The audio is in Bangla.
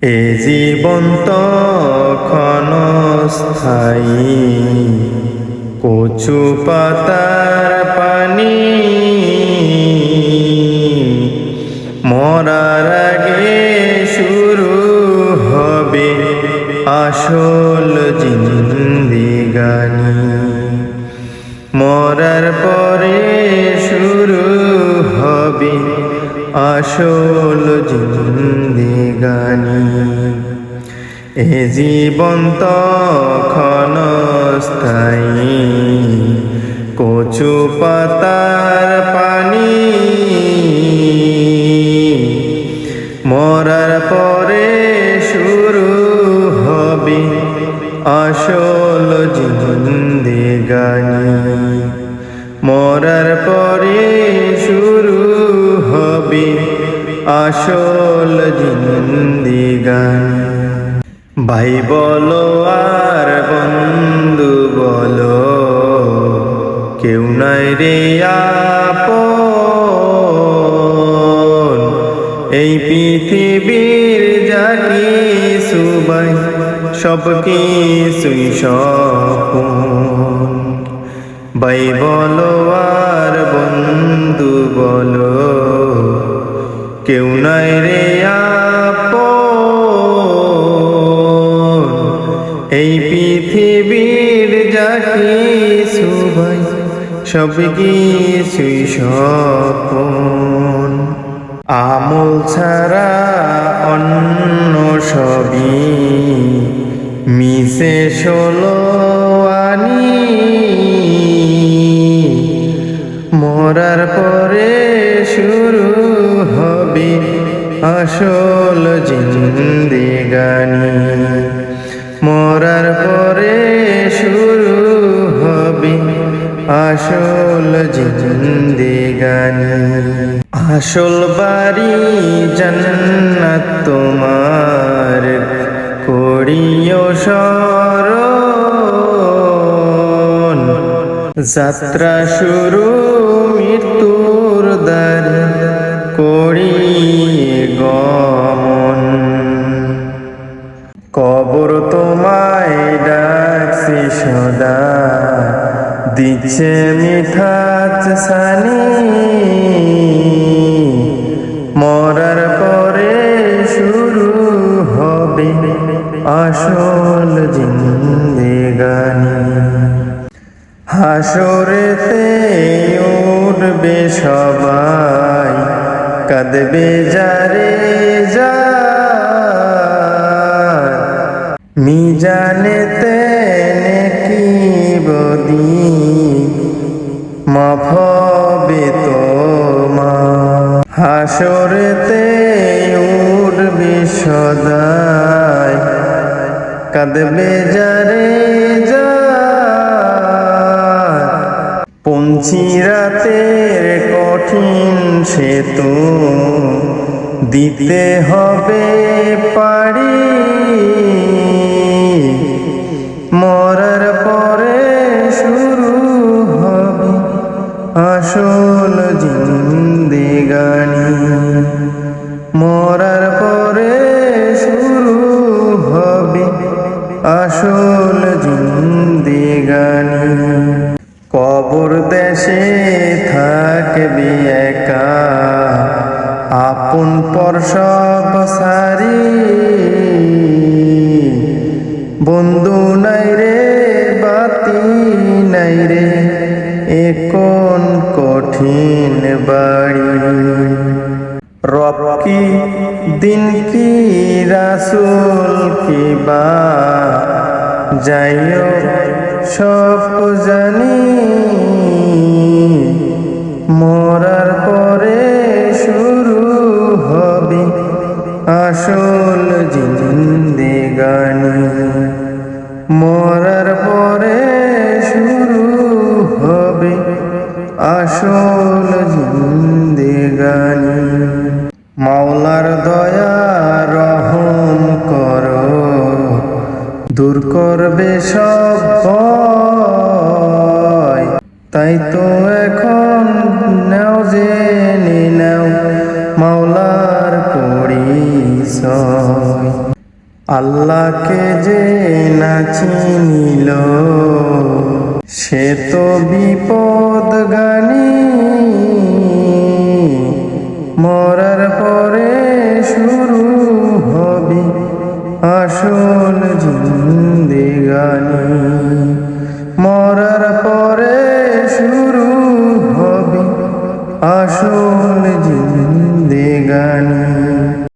এ জীবন তখন স্থায়ী, কচু পাতার পানি। মরার আগে শুরু হবে আসল জিন্দেগানি। মরার পরে শুরু হবে আসল জিন্দেগানি। এ জীবন তখন স্থায়ী, কচু পাতার পানি। মরার পরে শুরু হবে আসল জিন্দেগানি। মরার পরে শুরু হবে আসল জিন্দেগানি। ভাই বলো আর বন্ধু বলো, কেউ নাই রে আপন। এই পৃথিবীর যা কিছু ভাই, সব কিছুই স্বপ্ন। ভাই বলো আর বন্ধু বলো, কেউ নাই রে আপন। এই পৃথিবীর যা কিছু ভাই, সব কিছুই স্বপ্ন। আমল ছাড়া অন্য সবই মিশে ষোলো আনি। মরার পরে শুরু হবে আসল জিন্দেগানি। মরার পরে শুরু হবে আসল জিন্দেগানি। আসল বাড়ি জান্নাত তোমার, করিও স্মরণ। যাত্রা শুরু মৃত্যুর দ্বারে, করিয়ে গমন। কবর তোমায় ডাকছে সদা, দিচ্ছে মিঠাচ সানি। মরার পরে শুরু হবে আসল জিন্দেগানি। হাসরেতে উঠবে সবাই, কাঁদবে যারে যার। মিজানেতে নেকি বদি মাফ হবে তোমার। হাসরেতে উঠবে সদাই, কাঁদবে যারে যার। পঞ্চি রাতের কঠিন সেতু দিতে হবে পারি। মরার পরে শুরু হবে আসল জিন্দেগানি। মরার পরে শুরু হবে আসল জিন্দেগানি। কবর দেশে থাকবি একা, আপন পর সব সারি। বন্ধু নাই রে বাতি নাই রে, এ কোন কঠিন বাড়ি। রব কি দিন কি রাসূল কি বা, যাইও সব জানি। মরার পরে শুরু হবে আসল জিন্দেগানি। মরার পরে শুরু হবে আসল জিন্দেগানি। মাওলার দয়া রহম করো, দূর করবে সব ভয়। তাই তো এখন নাও জেনে নাও মাওলার পরিচয়। হবে। আল্লাহকে যে না চিনিল সে তো বিপদগামী, মরার পরে শুরু হবে আসল জিন্দেগানি। মরার পরে শুরু হবে আসল